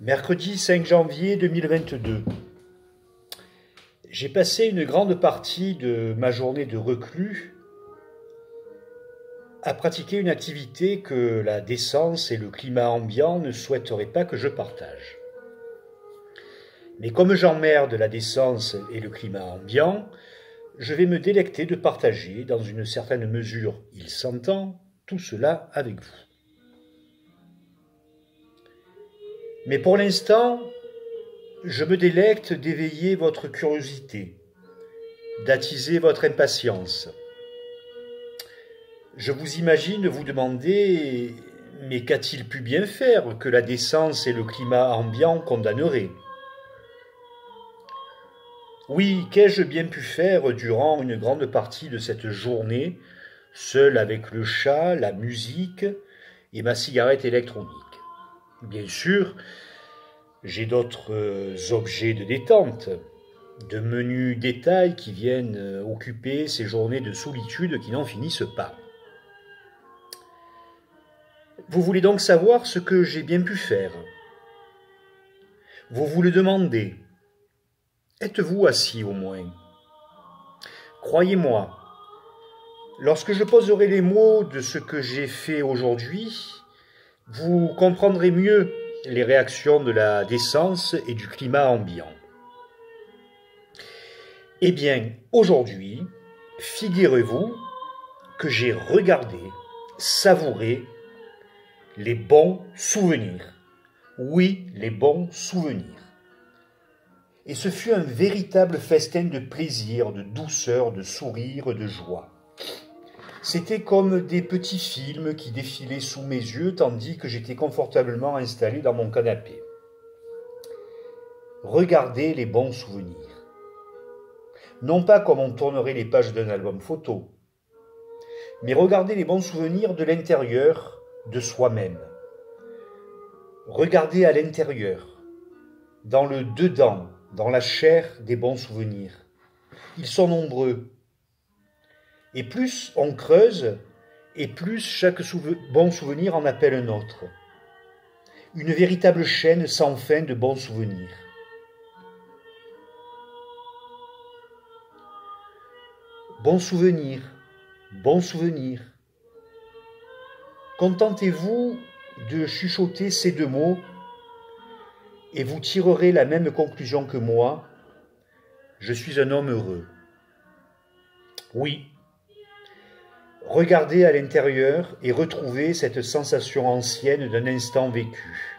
Mercredi 5 janvier 2022. J'ai passé une grande partie de ma journée de reclus à pratiquer une activité que la décence et le climat ambiant ne souhaiteraient pas que je partage. Mais comme j'emmerde la décence et le climat ambiant, je vais me délecter de partager, dans une certaine mesure, il s'entend, tout cela avec vous. Mais pour l'instant, je me délecte d'éveiller votre curiosité, d'attiser votre impatience. Je vous imagine vous demander « Mais qu'a-t-il pu bien faire que la décence et le climat ambiant condamneraient ?» Oui, qu'ai-je bien pu faire durant une grande partie de cette journée, seul avec le chat, la musique et ma cigarette électronique? Bien sûr, j'ai d'autres objets de détente, de menus détails qui viennent occuper ces journées de solitude qui n'en finissent pas. Vous voulez donc savoir ce que j'ai bien pu faire? Vous vous le demandez. Êtes-vous assis au moins? Croyez-moi, lorsque je poserai les mots de ce que j'ai fait aujourd'hui, vous comprendrez mieux les réactions de la décence et du climat ambiant. Eh bien, aujourd'hui, figurez-vous que j'ai regardé, savouré les bons souvenirs. Oui, les bons souvenirs. Et ce fut un véritable festin de plaisir, de douceur, de sourire, de joie. C'était comme des petits films qui défilaient sous mes yeux tandis que j'étais confortablement installé dans mon canapé. Regardez les bons souvenirs. Non pas comme on tournerait les pages d'un album photo, mais regardez les bons souvenirs de l'intérieur de soi-même. Regardez à l'intérieur, dans le dedans, dans la chair des bons souvenirs. Ils sont nombreux. Et plus on creuse, et plus chaque bon souvenir en appelle un autre. Une véritable chaîne sans fin de bons souvenirs. Bons souvenirs, bons souvenirs. Contentez-vous de chuchoter ces deux mots et vous tirerez la même conclusion que moi. Je suis un homme heureux. Oui. Regardez à l'intérieur et retrouvez cette sensation ancienne d'un instant vécu.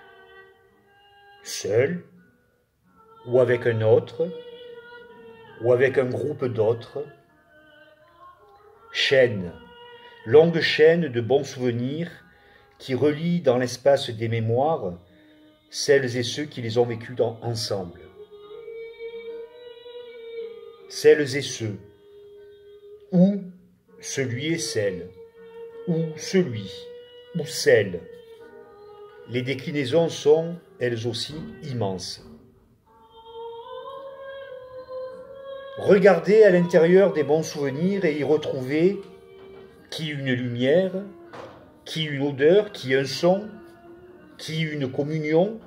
Seul, ou avec un autre, ou avec un groupe d'autres. Chaîne, longue chaîne de bons souvenirs qui relie dans l'espace des mémoires celles et ceux qui les ont vécus ensemble. Celles et ceux, ou celui et celle, ou celui, ou celle. Les déclinaisons sont, elles aussi, immenses. Regardez à l'intérieur des bons souvenirs et y retrouvez qui une lumière, qui une odeur, qui un son, qui une communion,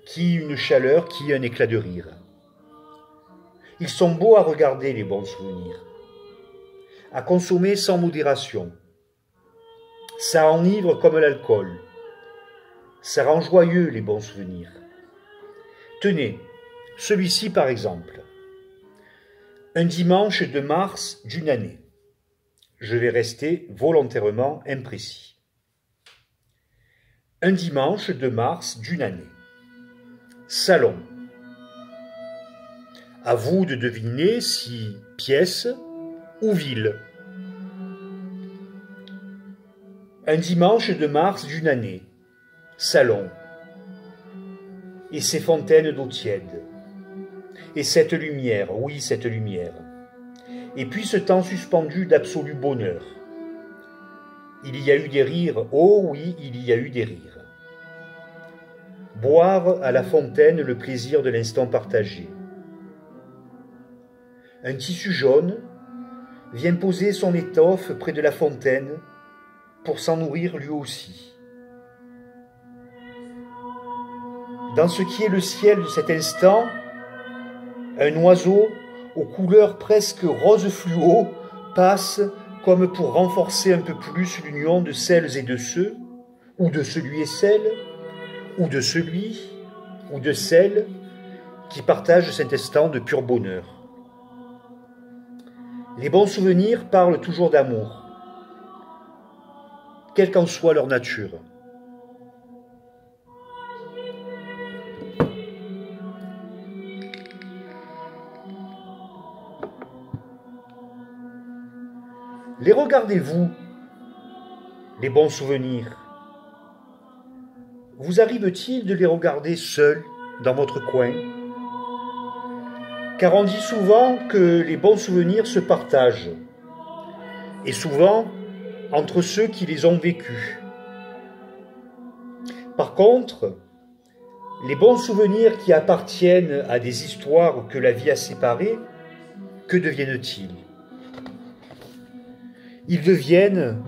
qui une chaleur, qui un éclat de rire. Ils sont beaux à regarder, les bons souvenirs, à consommer sans modération. Ça enivre comme l'alcool. Ça rend joyeux, les bons souvenirs. Tenez, celui-ci par exemple. Un dimanche de mars d'une année. Je vais rester volontairement imprécis. Un dimanche de mars d'une année. Salon. À vous de deviner si pièce ou ville. Un dimanche de mars d'une année. Salon. Et ces fontaines d'eau tiède. Et cette lumière, oui, cette lumière. Et puis ce temps suspendu d'absolu bonheur. Il y a eu des rires, oh oui, il y a eu des rires. Boire à la fontaine le plaisir de l'instant partagé. Un tissu jaune vient poser son étoffe près de la fontaine pour s'en nourrir lui aussi. Dans ce qui est le ciel de cet instant, un oiseau aux couleurs presque rose fluo passe comme pour renforcer un peu plus l'union de celles et de ceux, ou de celui et celle, ou de celui, ou de celle qui partagent cet instant de pur bonheur. Les bons souvenirs parlent toujours d'amour, quelle qu'en soit leur nature. Les regardez-vous, les bons souvenirs? Vous arrive-t-il de les regarder seuls dans votre coin? Car on dit souvent que les bons souvenirs se partagent, et souvent entre ceux qui les ont vécus. Par contre, les bons souvenirs qui appartiennent à des histoires que la vie a séparées, que deviennent-ils? Ils deviennent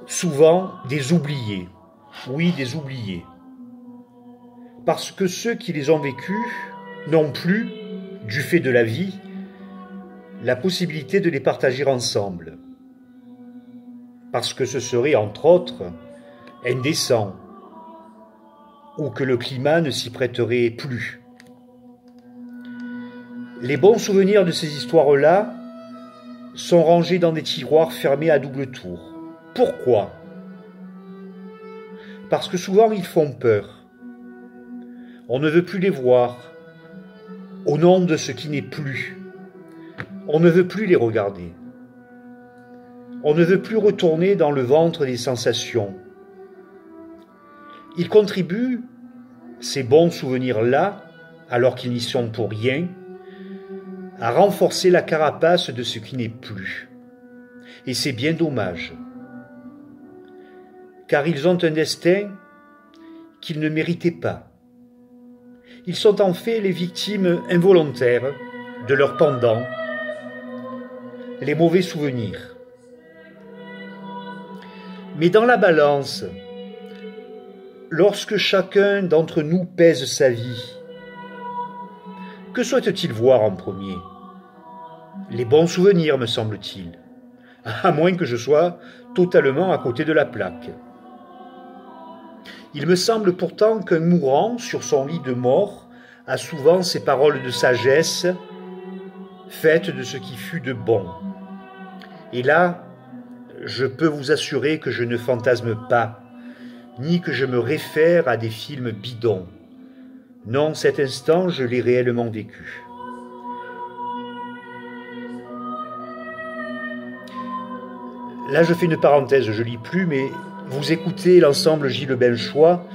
souvent des oubliés. Oui, des oubliés. Parce que ceux qui les ont vécus n'ont plus, du fait de la vie, la possibilité de les partager ensemble. Parce que ce serait, entre autres, indécent, ou que le climat ne s'y prêterait plus. Les bons souvenirs de ces histoires-là sont rangés dans des tiroirs fermés à double tour. Pourquoi? Parce que souvent ils font peur. On ne veut plus les voir, au nom de ce qui n'est plus. On ne veut plus les regarder. On ne veut plus retourner dans le ventre des sensations. Ils contribuent, ces bons souvenirs-là, alors qu'ils n'y sont pour rien, à renforcer la carapace de ce qui n'est plus. Et c'est bien dommage. Car ils ont un destin qu'ils ne méritaient pas. Ils sont en fait les victimes involontaires de leurs pendants, les mauvais souvenirs. Mais dans la balance, lorsque chacun d'entre nous pèse sa vie, que souhaite-t-il voir en premier? Les bons souvenirs, me semble-t-il, à moins que je sois totalement à côté de la plaque. Il me semble pourtant qu'un mourant sur son lit de mort a souvent ces paroles de sagesse, faites de ce qui fut de bon. Et là, je peux vous assurer que je ne fantasme pas, ni que je me réfère à des films bidons. Non, cet instant, je l'ai réellement vécu. Là, je fais une parenthèse, je lis plus, mais vous écoutez l'ensemble Gilles Benchois,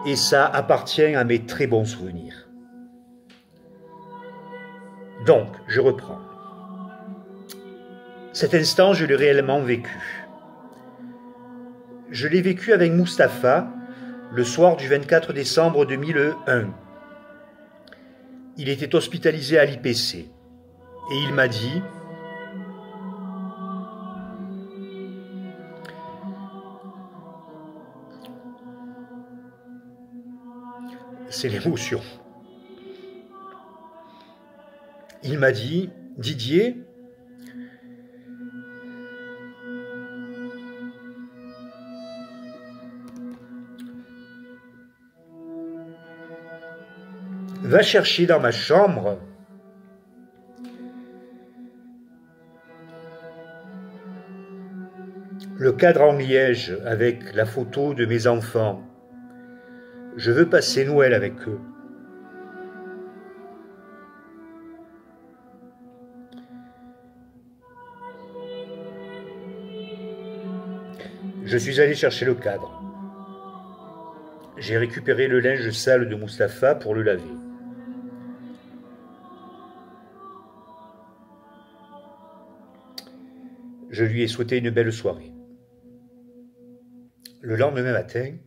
et ça appartient à mes très bons souvenirs. Donc, je reprends. Cet instant, je l'ai réellement vécu. Je l'ai vécu avec Mustapha, le soir du 24 décembre 2001. Il était hospitalisé à l'IPC et il m'a dit « C'est l'émotion. » Il m'a dit « Didier, va chercher dans ma chambre le cadre en liège avec la photo de mes enfants. Je veux passer Noël avec eux. » Je suis allé chercher le cadre. J'ai récupéré le linge sale de Mustapha pour le laver. Je lui ai souhaité une belle soirée. Le lendemain matin,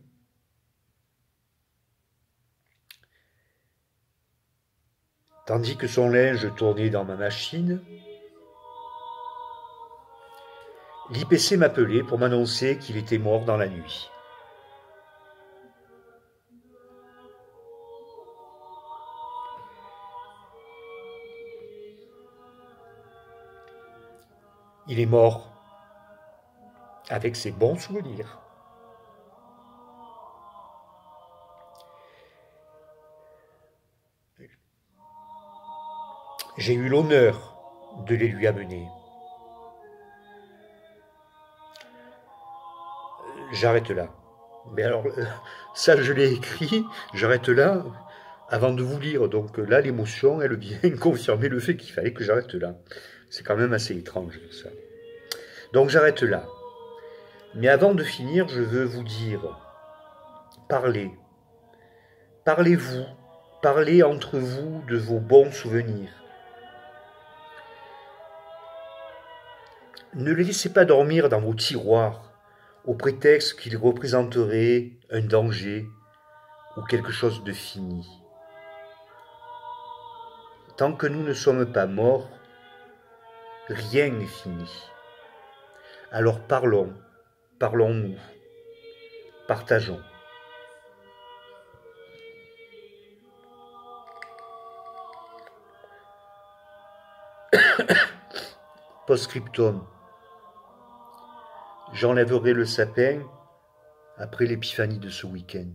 tandis que son linge tournait dans ma machine, l'IPC m'appelait pour m'annoncer qu'il était mort dans la nuit. Il est mort avec ses bons souvenirs. J'ai eu l'honneur de les lui amener. J'arrête là. Mais alors, ça je l'ai écrit, j'arrête là avant de vous lire. Donc là, l'émotion, elle vient confirmer le fait qu'il fallait que j'arrête là. C'est quand même assez étrange ça. Donc j'arrête là. Mais avant de finir, je veux vous dire, parlez. Parlez-vous. Parlez entre vous de vos bons souvenirs. Ne les laissez pas dormir dans vos tiroirs au prétexte qu'ils représenteraient un danger ou quelque chose de fini. Tant que nous ne sommes pas morts, rien n'est fini. Alors parlons, parlons-nous, partageons. Post-scriptum. J'enlèverai le sapin après l'épiphanie de ce week-end.